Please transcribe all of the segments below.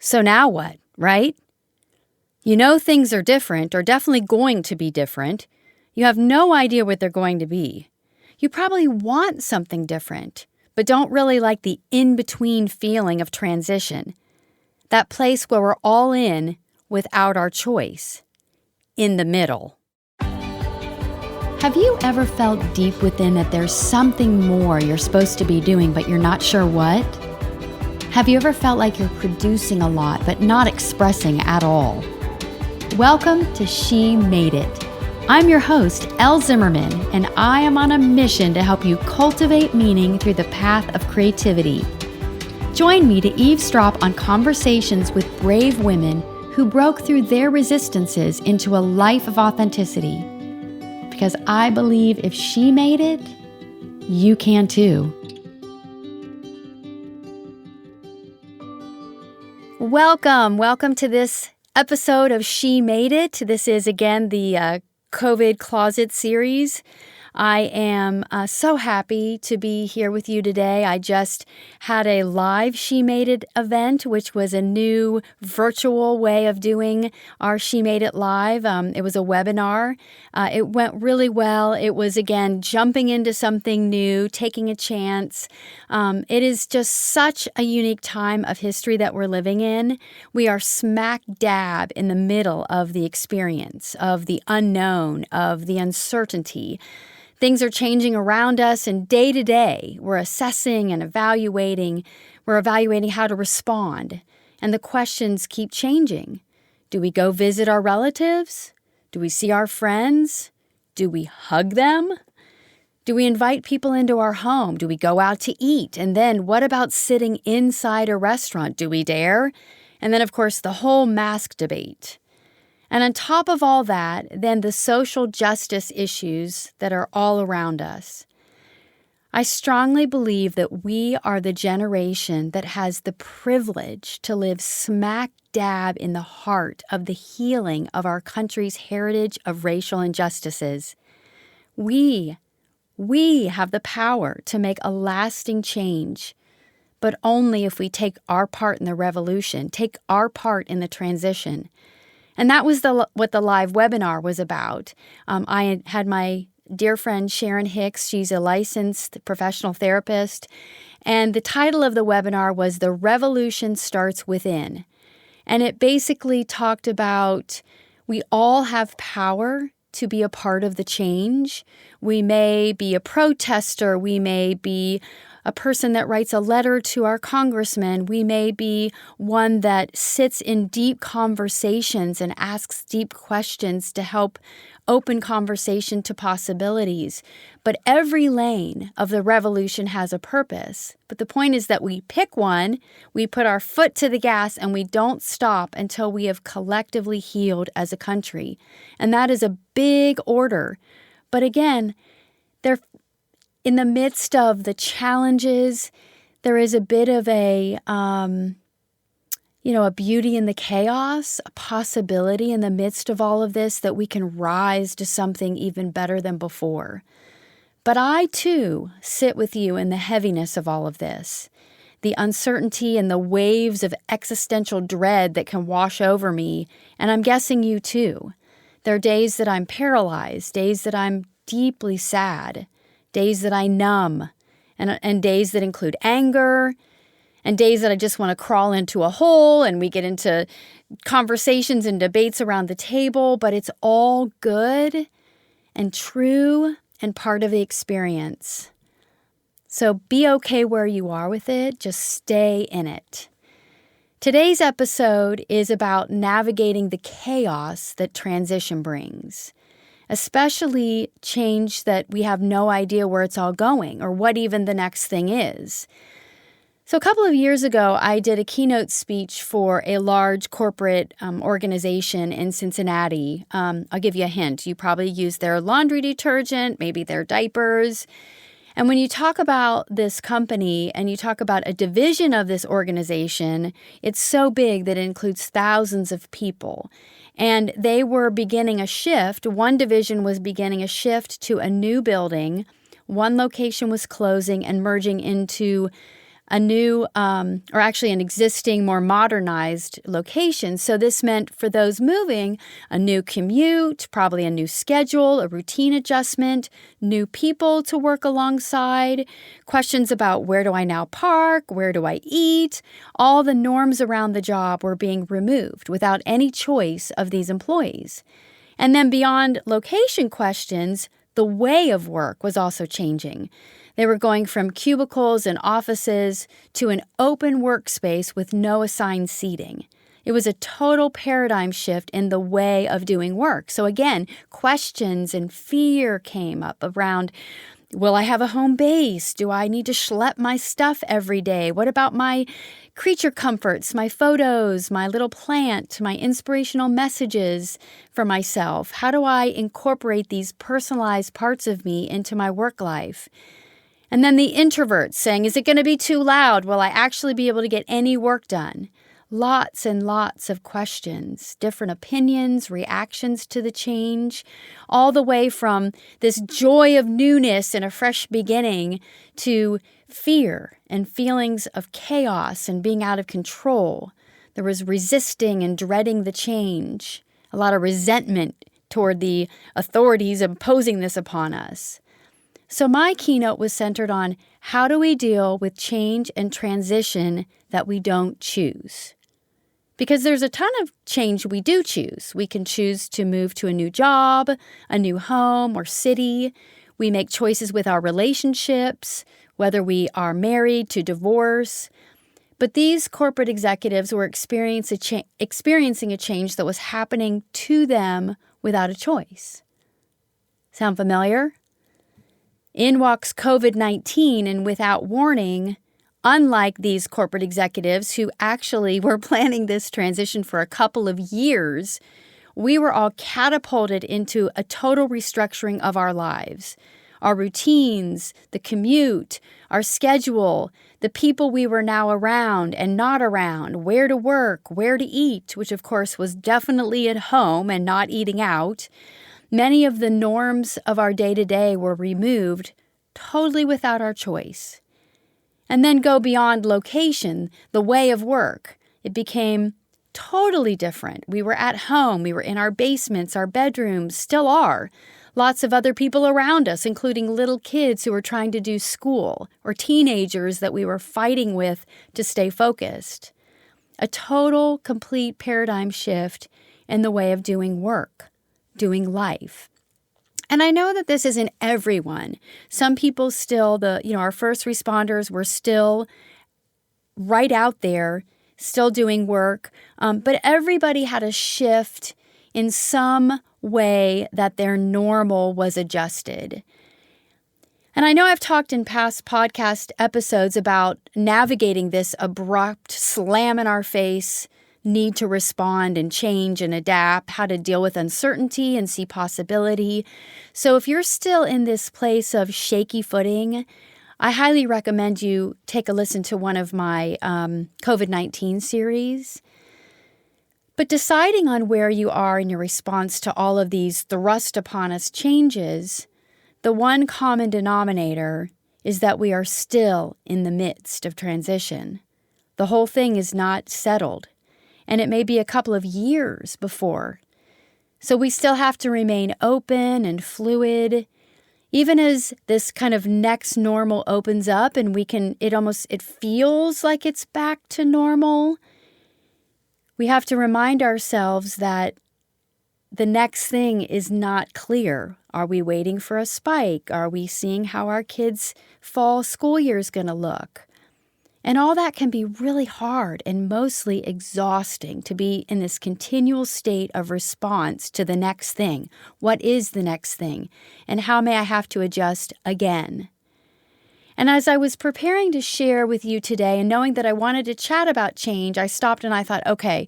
So now what, right? You know things are different, or definitely going to be different. You have no idea what they're going to be. You probably want something different, but don't really like the in-between feeling of transition. That place where we're all in without our choice. In the middle. Have you ever felt deep within that there's something more you're supposed to be doing, but you're not sure what? Have you ever felt like you're producing a lot, but not expressing at all? Welcome to She Made It. I'm your host, Elle Zimmerman, and I am on a mission to help you cultivate meaning through the path of creativity. Join me to eavesdrop on conversations with brave women who broke through their resistances into a life of authenticity. Because I believe if she made it, you can too. Welcome to this episode of She Made It. This is again the COVID Closet series. I am so happy to be here with you today. I just had a live She Made It event, which was a new virtual way of doing our She Made It live. It was a webinar. It went really well. It was, again, jumping into something new, taking a chance. It is just such a unique time of history that we're living in. We are smack dab in the middle of the experience, of the unknown, of the uncertainty. Things are changing around us, and day to day, we're assessing and evaluating. We're evaluating how to respond, and the questions keep changing. Do we go visit our relatives? Do we see our friends? Do we hug them? Do we invite people into our home? Do we go out to eat? And then what about sitting inside a restaurant? Do we dare? And then, of course, the whole mask debate. And on top of all that, then the social justice issues that are all around us. I strongly believe that we are the generation that has the privilege to live smack dab in the heart of the healing of our country's heritage of racial injustices. We have the power to make a lasting change, but only if we take our part in the revolution, take our part in the transition. And that was what the live webinar was about. I had my dear friend Sharon Hicks. She's a licensed professional therapist. And the title of the webinar was The Revolution Starts Within. And it basically talked about we all have power to be a part of the change. We may be a protester. We may be a person that writes a letter to our congressman. We may be one that sits in deep conversations and asks deep questions to help open conversation to possibilities. But every lane of the revolution has a purpose. But the point is that we pick one, we put our foot to the gas, and we don't stop until we have collectively healed as a country. And that is a big order. But again, in the midst of the challenges, there is a bit of a beauty in the chaos, a possibility in the midst of all of this that we can rise to something even better than before. But I, too, sit with you in the heaviness of all of this, the uncertainty and the waves of existential dread that can wash over me, and I'm guessing you, too. There are days that I'm paralyzed, days that I'm deeply sad, days that I numb, and days that include anger, and days that I just want to crawl into a hole, and we get into conversations and debates around the table, but it's all good and true and part of the experience. So be okay where you are with it. Just stay in it. Today's episode is about navigating the chaos that transition brings. Especially change that we have no idea where it's all going or what even the next thing is. So a couple of years ago, I did a keynote speech for a large corporate organization in Cincinnati. I'll give you a hint. You probably use their laundry detergent, maybe their diapers. And when you talk about this company and you talk about a division of this organization, it's so big that it includes thousands of people. And they were beginning a shift. One division was beginning a shift to a new building. One location was closing and merging into a new, or actually an existing, more modernized location. So this meant for those moving, a new commute, probably a new schedule, a routine adjustment, new people to work alongside, questions about where do I now park, where do I eat. All the norms around the job were being removed without any choice of these employees. And then beyond location questions, the way of work was also changing. They were going from cubicles and offices to an open workspace with no assigned seating. It was a total paradigm shift in the way of doing work. So again, questions and fear came up around, will I have a home base? Do I need to schlep my stuff every day? What about my creature comforts, my photos, my little plant, my inspirational messages for myself? How do I incorporate these personalized parts of me into my work life? And then the introverts saying, is it going to be too loud? Will I actually be able to get any work done? Lots and lots of questions, different opinions, reactions to the change, all the way from this joy of newness and a fresh beginning to fear and feelings of chaos and being out of control. There was resisting and dreading the change, a lot of resentment toward the authorities imposing this upon us. So my keynote was centered on how do we deal with change and transition that we don't choose? Because there's a ton of change we do choose. We can choose to move to a new job, a new home or city. We make choices with our relationships, whether we are married to divorce. But these corporate executives were experiencing a change that was happening to them without a choice. Sound familiar? In walks COVID-19, and without warning, unlike these corporate executives who actually were planning this transition for a couple of years, we were all catapulted into a total restructuring of our lives, our routines, the commute, our schedule, the people we were now around and not around, where to work, where to eat, which of course was definitely at home and not eating out. Many of the norms of our day-to-day were removed totally without our choice. And then go beyond location, the way of work. It became totally different. We were at home. We were in our basements, our bedrooms, still are. Lots of other people around us, including little kids who were trying to do school or teenagers that we were fighting with to stay focused. A total, complete paradigm shift in the way of doing work, doing life. And I know that this isn't everyone. Some people still, our first responders were still right out there, still doing work. But everybody had a shift in some way that their normal was adjusted. And I know I've talked in past podcast episodes about navigating this abrupt slam in our face need to respond and change and adapt, how to deal with uncertainty and see possibility. So if you're still in this place of shaky footing, I highly recommend you take a listen to one of my COVID-19 series. But deciding on where you are in your response to all of these thrust upon us changes, the one common denominator is that we are still in the midst of transition. The whole thing is not settled. And it may be a couple of years before. So we still have to remain open and fluid, even as this kind of next normal opens up and it feels like it's back to normal. We have to remind ourselves that the next thing is not clear. Are we waiting for a spike? Are we seeing how our kids' fall school year is going to look? And all that can be really hard and mostly exhausting to be in this continual state of response to the next thing. What is the next thing? And how may I have to adjust again? And as I was preparing to share with you today and knowing that I wanted to chat about change, I stopped and I thought, okay,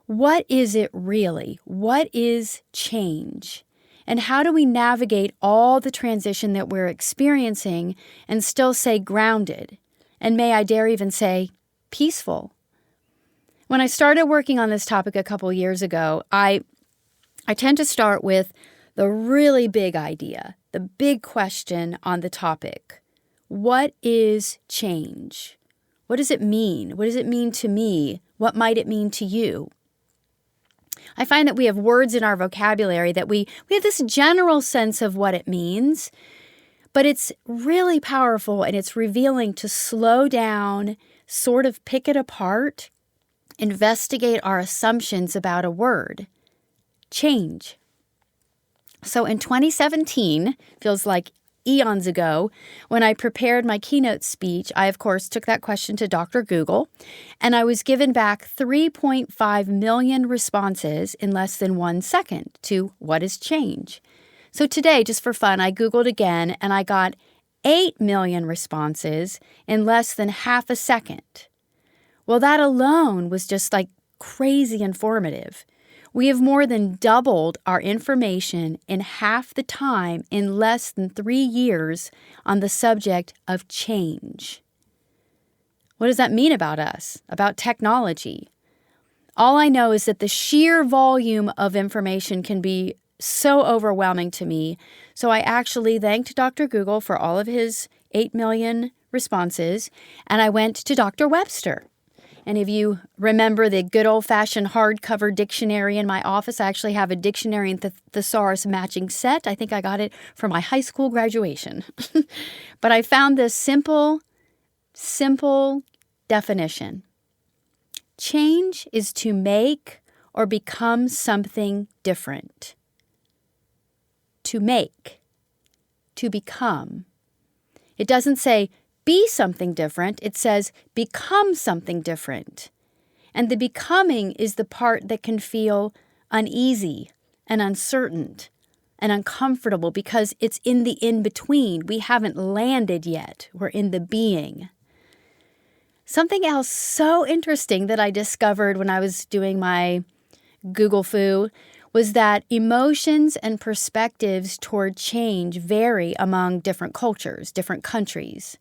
what is it really? What is change? And how do we navigate all the transition that we're experiencing and still stay grounded? And may I dare even say, peaceful. When I started working on this topic a couple years ago, I tend to start with the really big idea, the big question on the topic. What is change? What does it mean? What does it mean to me? What might it mean to you? I find that we have words in our vocabulary that we have this general sense of what it means, but it's really powerful and it's revealing to slow down, sort of pick it apart, investigate our assumptions about a word. Change. So in 2017, feels like eons ago, when I prepared my keynote speech, I, of course, took that question to Dr. Google, and I was given back 3.5 million responses in less than 1 second to what is change. So today, just for fun, I Googled again, and I got 8 million responses in less than half a second. Well, that alone was just like crazy informative. We have more than doubled our information in half the time in less than 3 years on the subject of change. What does that mean about us, about technology? All I know is that the sheer volume of information can be so overwhelming to me. So I actually thanked Dr. Google for all of his 8 million responses, and I went to Dr. Webster. And if you remember the good old-fashioned hardcover dictionary in my office, I actually have a dictionary and thesaurus matching set. I think I got it for my high school graduation. But I found this simple definition. Change is to make or become something different. To make, to become. It doesn't say be something different. It says become something different. And the becoming is the part that can feel uneasy and uncertain and uncomfortable because it's in the in-between. We haven't landed yet. We're in the being. Something else so interesting that I discovered when I was doing my Google Foo was that emotions and perspectives toward change vary among different cultures, different countries.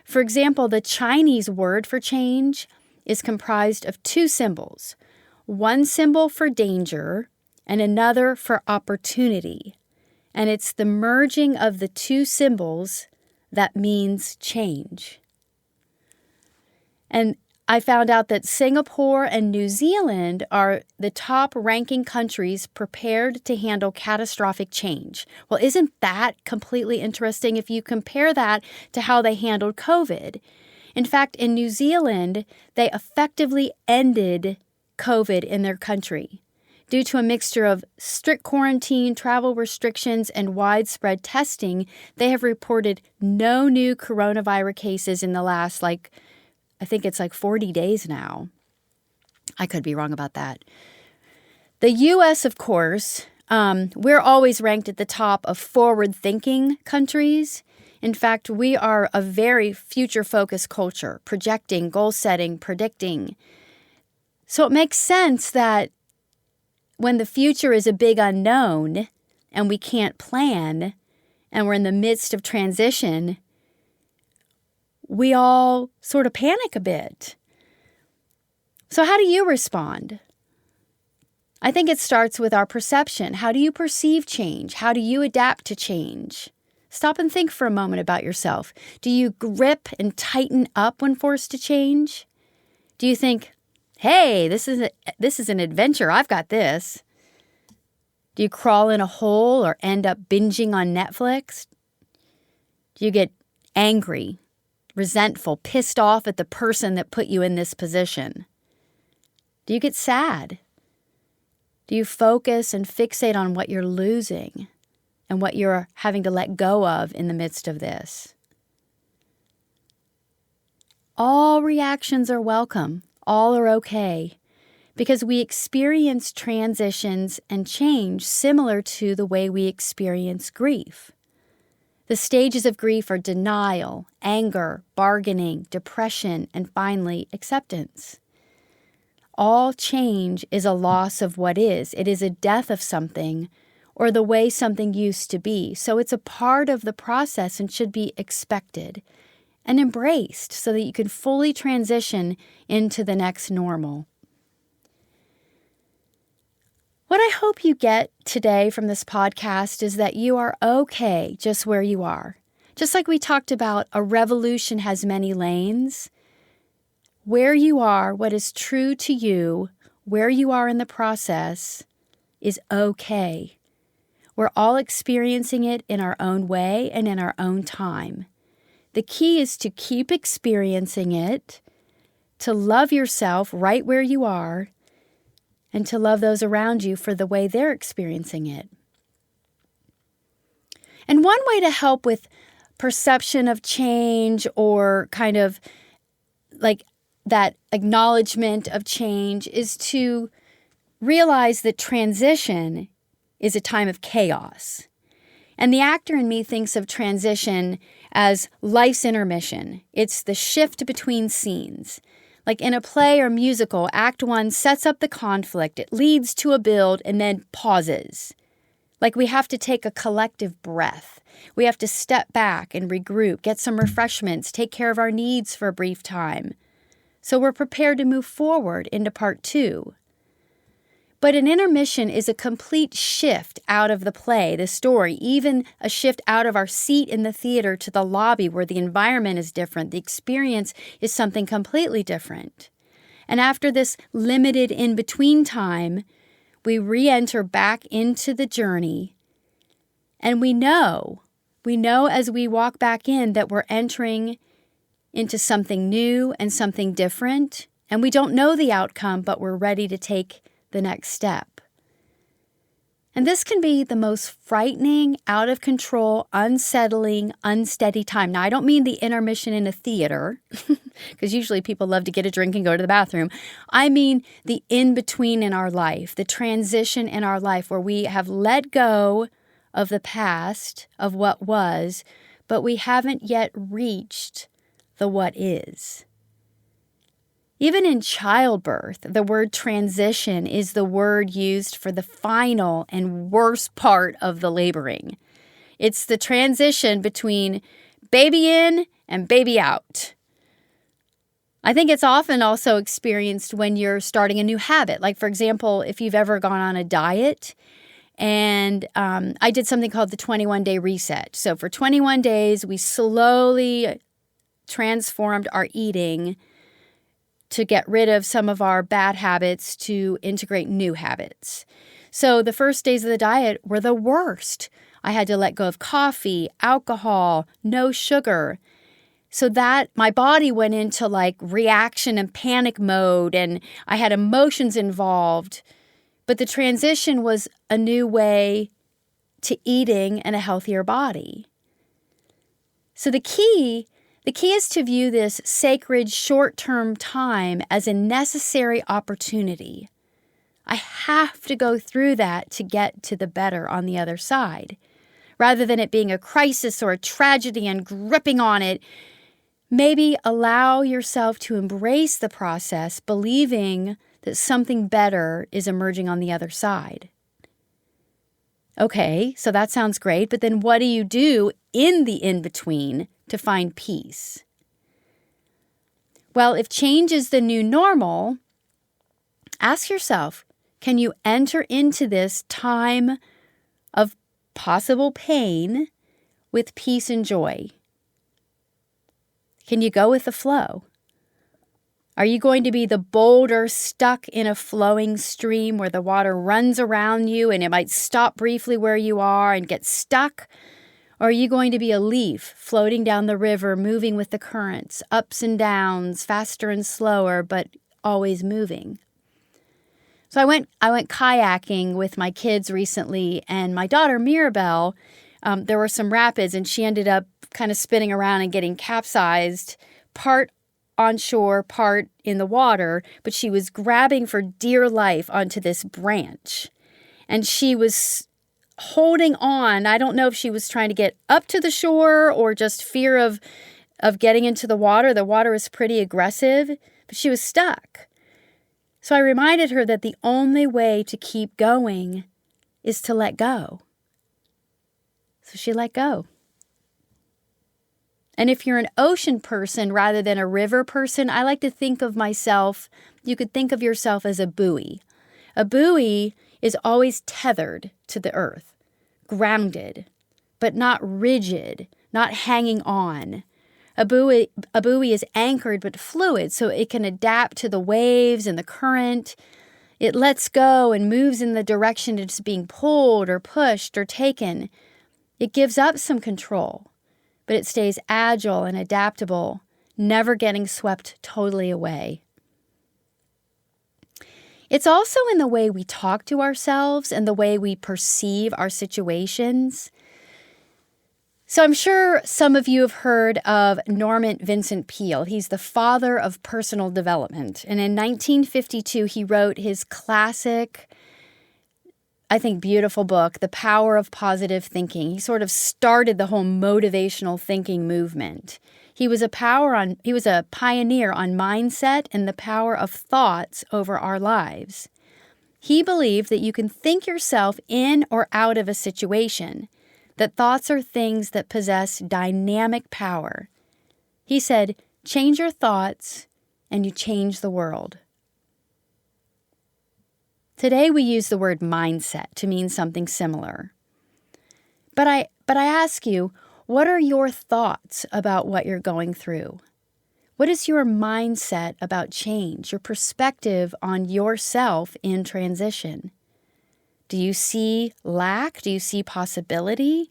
For example, the Chinese word for change is comprised of 2 symbols, one symbol for danger and another for opportunity. And it's the merging of the 2 symbols that means change. And I found out that Singapore and New Zealand are the top-ranking countries prepared to handle catastrophic change. Well, isn't that completely interesting if you compare that to how they handled COVID? In fact, in New Zealand, they effectively ended COVID in their country. Due to a mixture of strict quarantine, travel restrictions, and widespread testing, they have reported no new coronavirus cases in the last, I think it's 40 days now. I could be wrong about that. The U.S., of course, we're always ranked at the top of forward-thinking countries. In fact, we are a very future-focused culture, projecting, goal-setting, predicting. So it makes sense that when the future is a big unknown and we can't plan and we're in the midst of transition, we all sort of panic a bit. So how do you respond? I think it starts with our perception. How do you perceive change? How do you adapt to change? Stop and think for a moment about yourself. Do you grip and tighten up when forced to change? Do you think, hey, this is an adventure. I've got this. Do you crawl in a hole or end up binging on Netflix? Do you get angry, resentful, pissed off at the person that put you in this position? Do you get sad? Do you focus and fixate on what you're losing and what you're having to let go of in the midst of this? All reactions are welcome. All are okay, because we experience transitions and change similar to the way we experience grief. The stages of grief are denial, anger, bargaining, depression, and finally, acceptance. All change is a loss of what is. It is a death of something or the way something used to be. So it's a part of the process and should be expected and embraced so that you can fully transition into the next normal. What I hope you get today from this podcast is that you are okay just where you are. Just like we talked about, a revolution has many lanes. where you are, what is true to you, where you are in the process is okay. We're all experiencing it in our own way and in our own time. The key is to keep experiencing it, to love yourself right where you are, and to love those around you for the way they're experiencing it. And one way to help with perception of change, or kind of like that acknowledgement of change, is to realize that transition is a time of chaos. And the actor in me thinks of transition as life's intermission. It's the shift between scenes. Like in a play or musical, Act 1 sets up the conflict, it leads to a build, and then pauses. Like we have to take a collective breath. We have to step back and regroup, get some refreshments, take care of our needs for a brief time. So we're prepared to move forward into part 2. But an intermission is a complete shift out of the play, the story, even a shift out of our seat in the theater to the lobby where the environment is different. The experience is something completely different. And after this limited in-between time, we re-enter back into the journey. And we know as we walk back in that we're entering into something new and something different. And we don't know the outcome, but we're ready to take the next step. And this can be the most frightening, out of control, unsettling, unsteady time. Now, I don't mean the intermission in a theater, because usually people love to get a drink and go to the bathroom. I mean the in-between in our life, the transition in our life where we have let go of the past, of what was, but we haven't yet reached the what is. Even in childbirth, the word transition is the word used for the final and worst part of the laboring. It's the transition between baby in and baby out. I think it's often also experienced when you're starting a new habit. Like, for example, if you've ever gone on a diet, and I did something called the 21-day reset. So for 21 days, we slowly transformed our eating to get rid of some of our bad habits to integrate new habits. So the first days of the diet were the worst. I had to let go of coffee, alcohol, no sugar. So that my body went into like reaction and panic mode, and I had emotions involved. But the transition was a new way to eating and a healthier body. So the key is to view this sacred short-term time as a necessary opportunity. I have to go through that to get to the better on the other side. Rather than it being a crisis or a tragedy and gripping on it, maybe allow yourself to embrace the process, believing that something better is emerging on the other side. Okay, so that sounds great, but then what do you do in the in-between to find peace? Well, if change is the new normal, ask yourself, can you enter into this time of possible pain with peace and joy? Can you go with the flow? Are you going to be the boulder stuck in a flowing stream where the water runs around you and it might stop briefly where you are and get stuck? Or are you going to be a leaf floating down the river, moving with the currents, ups and downs, faster and slower, but always moving? So I went kayaking with my kids recently, and my daughter Mirabelle, there were some rapids, and she ended up kind of spinning around and getting capsized, part on shore, part in the water, but she was grabbing for dear life onto this branch. And she was holding on. I don't know if she was trying to get up to the shore or just fear of getting into the water. The water was pretty aggressive, but she was stuck. So I reminded her that the only way to keep going is to let go. So she let go. And if you're an ocean person rather than a river person, I like to think of myself, you could think of yourself as a buoy. A buoy is always tethered to the earth, grounded, but not rigid, not hanging on. A buoy is anchored but fluid, so it can adapt to the waves and the current. It lets go and moves in the direction it's being pulled or pushed or taken. It gives up some control, but it stays agile and adaptable, never getting swept totally away. It's also in the way we talk to ourselves and the way we perceive our situations. So I'm sure some of you have heard of Norman Vincent Peale. He's the father of personal development. And in 1952, he wrote his classic, I think, beautiful book, The Power of Positive Thinking. He sort of started the whole motivational thinking movement. He was a pioneer on mindset and the power of thoughts over our lives. He believed that you can think yourself in or out of a situation, that thoughts are things that possess dynamic power. He said, change your thoughts and you change the world. Today we use the word mindset to mean something similar. But I ask you, what are your thoughts about what you're going through? What is your mindset about change, your perspective on yourself in transition? Do you see lack? Do you see possibility?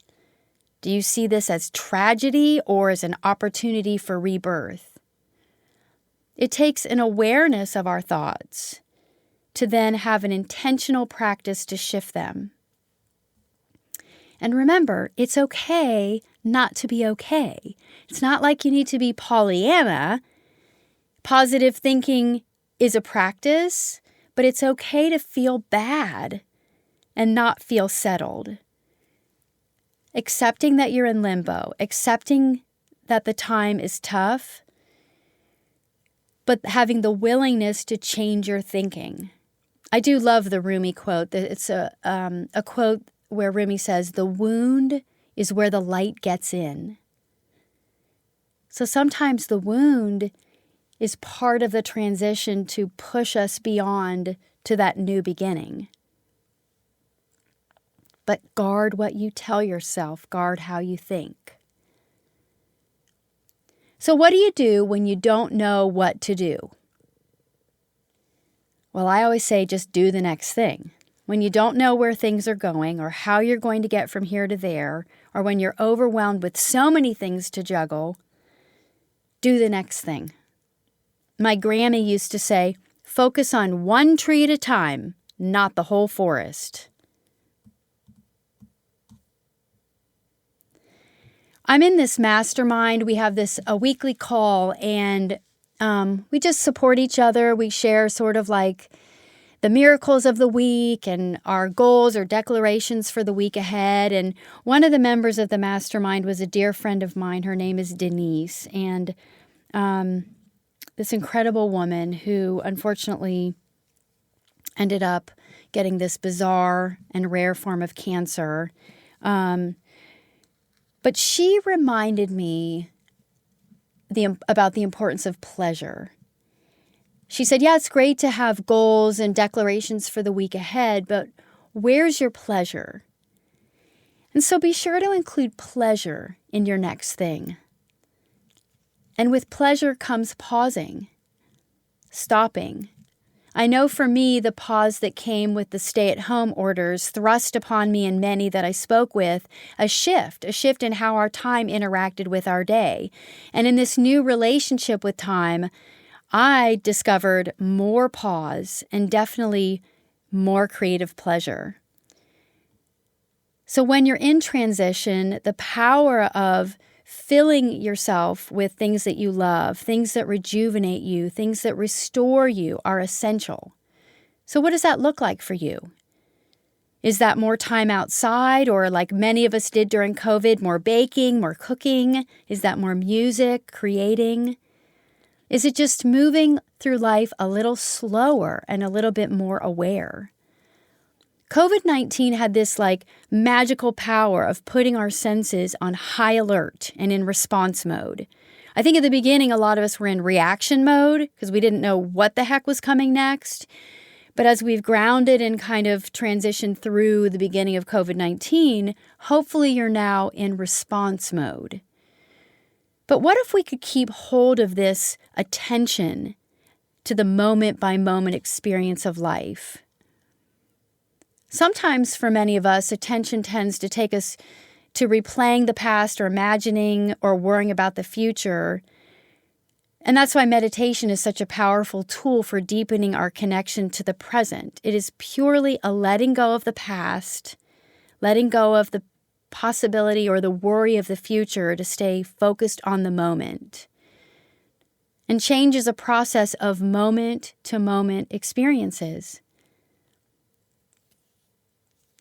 Do you see this as tragedy or as an opportunity for rebirth? It takes an awareness of our thoughts to then have an intentional practice to shift them. And remember, it's okay not to be okay. It's not like you need to be Pollyanna. Positive thinking is a practice, but it's okay to feel bad and not feel settled. Accepting that you're in limbo, accepting that the time is tough, but having the willingness to change your thinking. I do love the Rumi quote. It's a quote where Rumi says, "The wound is where the light gets in." So sometimes the wound is part of the transition to push us beyond to that new beginning. But guard what you tell yourself, guard how you think. So what do you do when you don't know what to do? Well, I always say just do the next thing. When you don't know where things are going or how you're going to get from here to there, or when you're overwhelmed with so many things to juggle, do the next thing. My Grammy used to say, focus on one tree at a time, not the whole forest. I'm in this mastermind. We have a weekly call, and we just support each other. We share sort of like the miracles of the week and our goals or declarations for the week ahead. And one of the members of the mastermind was a dear friend of mine. Her name is Denise. And this incredible woman who unfortunately ended up getting this bizarre and rare form of cancer. But she reminded me about the importance of pleasure. She said, yeah, it's great to have goals and declarations for the week ahead, but where's your pleasure? And so be sure to include pleasure in your next thing. And with pleasure comes pausing, stopping. I know for me, the pause that came with the stay-at-home orders thrust upon me and many that I spoke with a shift in how our time interacted with our day. And in this new relationship with time, I discovered more pause and definitely more creative pleasure. So when you're in transition, the power of filling yourself with things that you love, things that rejuvenate you, things that restore you are essential. So what does that look like for you? Is that more time outside, or like many of us did during COVID, more baking, more cooking? Is that more music, creating? Is it just moving through life a little slower and a little bit more aware? COVID-19 had this magical power of putting our senses on high alert and in response mode. I think at the beginning, a lot of us were in reaction mode because we didn't know what the heck was coming next. But as we've grounded and kind of transitioned through the beginning of COVID-19, hopefully you're now in response mode. But what if we could keep hold of this attention to the moment-by-moment experience of life? Sometimes for many of us, attention tends to take us to replaying the past or imagining or worrying about the future. And that's why meditation is such a powerful tool for deepening our connection to the present. It is purely a letting go of the past, letting go of the possibility or the worry of the future to stay focused on the moment. And change is a process of moment-to-moment experiences.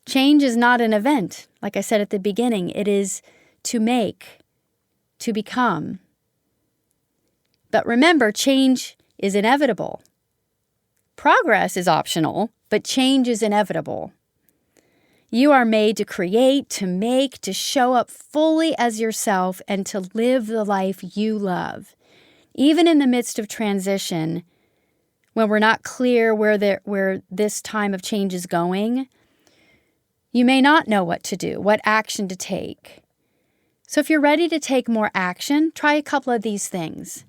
Change is not an event. Like I said at the beginning, it is to make, to become. But remember, change is inevitable. Progress is optional, but change is inevitable. You are made to create, to make, to show up fully as yourself, and to live the life you love. Even in the midst of transition, when we're not clear where this time of change is going, you may not know what to do, what action to take. So if you're ready to take more action, try a couple of these things.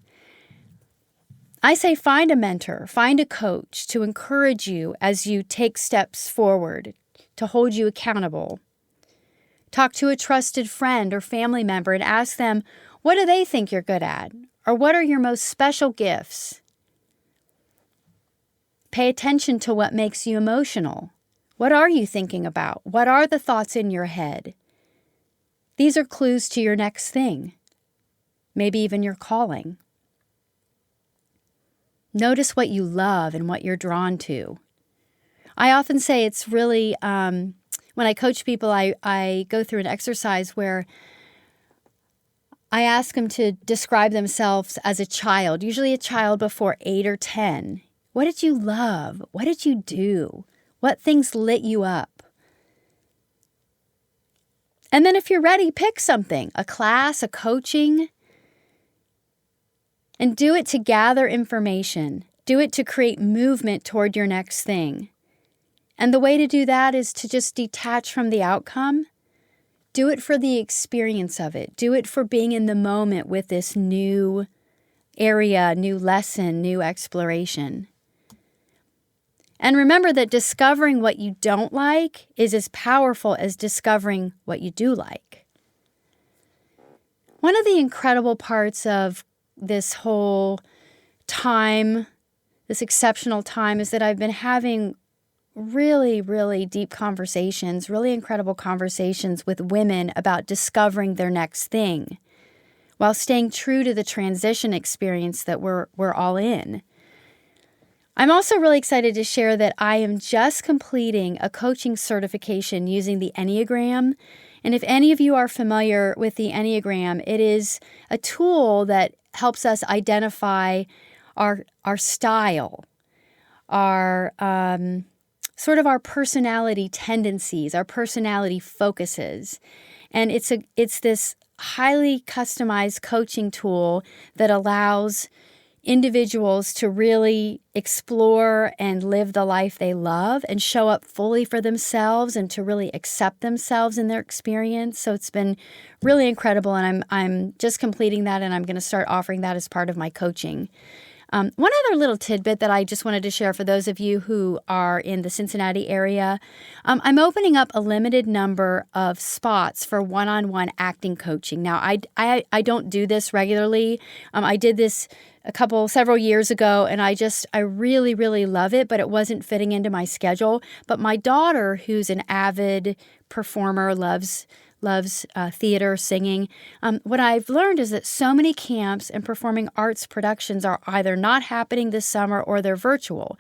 I say find a mentor, find a coach to encourage you as you take steps forward, to hold you accountable. Talk to a trusted friend or family member and ask them, what do they think you're good at? Or what are your most special gifts? Pay attention to what makes you emotional. What are you thinking about? What are the thoughts in your head? These are clues to your next thing, maybe even your calling. Notice what you love and what you're drawn to. I often say it's really, when I coach people, I go through an exercise where I ask them to describe themselves as a child, usually a child before 8 or 10. What did you love? What did you do? What things lit you up? And then if you're ready, pick something, a class, a coaching, and do it to gather information. Do it to create movement toward your next thing. And the way to do that is to just detach from the outcome. Do it for the experience of it. Do it for being in the moment with this new area, new lesson, new exploration. And remember that discovering what you don't like is as powerful as discovering what you do like. One of the incredible parts of this whole time, this exceptional time, is that I've been having really, really deep conversations, really incredible conversations with women about discovering their next thing while staying true to the transition experience that we're all in. I'm also really excited to share that I am just completing a coaching certification using the Enneagram. And if any of you are familiar with the Enneagram, it is a tool that helps us identify our style, our sort of our personality tendencies, our personality focuses. And it's this highly customized coaching tool that allows individuals to really explore and live the life they love and show up fully for themselves and to really accept themselves in their experience. So it's been really incredible, and I'm just completing that, and I'm going to start offering that as part of my coaching. One other little tidbit that I just wanted to share for those of you who are in the Cincinnati area, I'm opening up a limited number of spots for one-on-one acting coaching. Now, I don't do this regularly. I did this several years ago, and I really, really love it, but it wasn't fitting into my schedule. But my daughter, who's an avid performer, loves theater, singing. What I've learned is that so many camps and performing arts productions are either not happening this summer or they're virtual.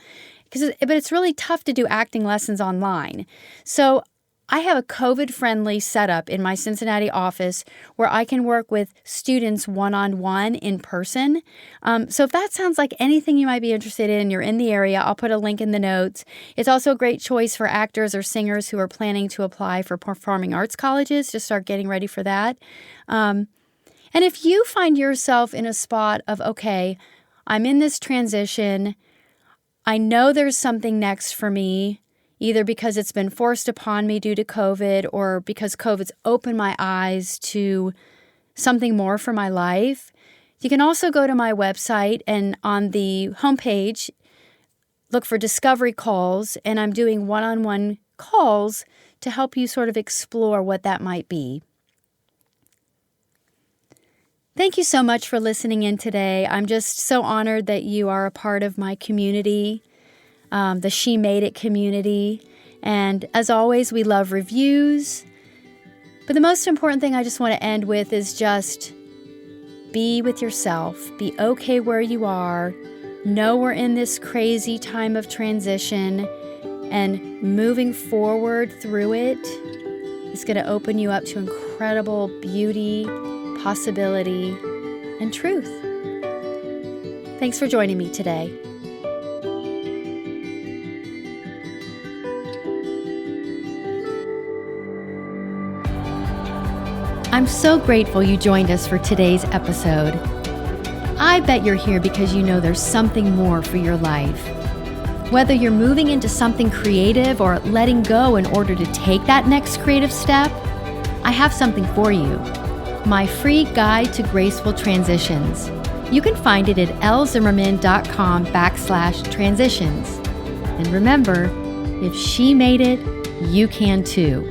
But it's really tough to do acting lessons online. So I have a COVID-friendly setup in my Cincinnati office where I can work with students one-on-one in person. So if that sounds like anything you might be interested in, you're in the area, I'll put a link in the notes. It's also a great choice for actors or singers who are planning to apply for performing arts colleges to start getting ready for that. And if you find yourself in a spot of, okay, I'm in this transition, I know there's something next for me, either because it's been forced upon me due to COVID or because COVID's opened my eyes to something more for my life, you can also go to my website and on the homepage, look for discovery calls, and I'm doing one-on-one calls to help you sort of explore what that might be. Thank you so much for listening in today. I'm just so honored that you are a part of my community, the She Made It community. And as always, we love reviews. But the most important thing I just want to end with is just be with yourself. Be okay where you are. Know we're in this crazy time of transition, and moving forward through it is going to open you up to incredible beauty, possibility, and truth. Thanks for joining me today. I'm so grateful you joined us for today's episode. I bet you're here because you know there's something more for your life. Whether you're moving into something creative or letting go in order to take that next creative step, I have something for you. My free guide to graceful transitions. You can find it at lzimmerman.com/transitions. And remember, if she made it, you can too.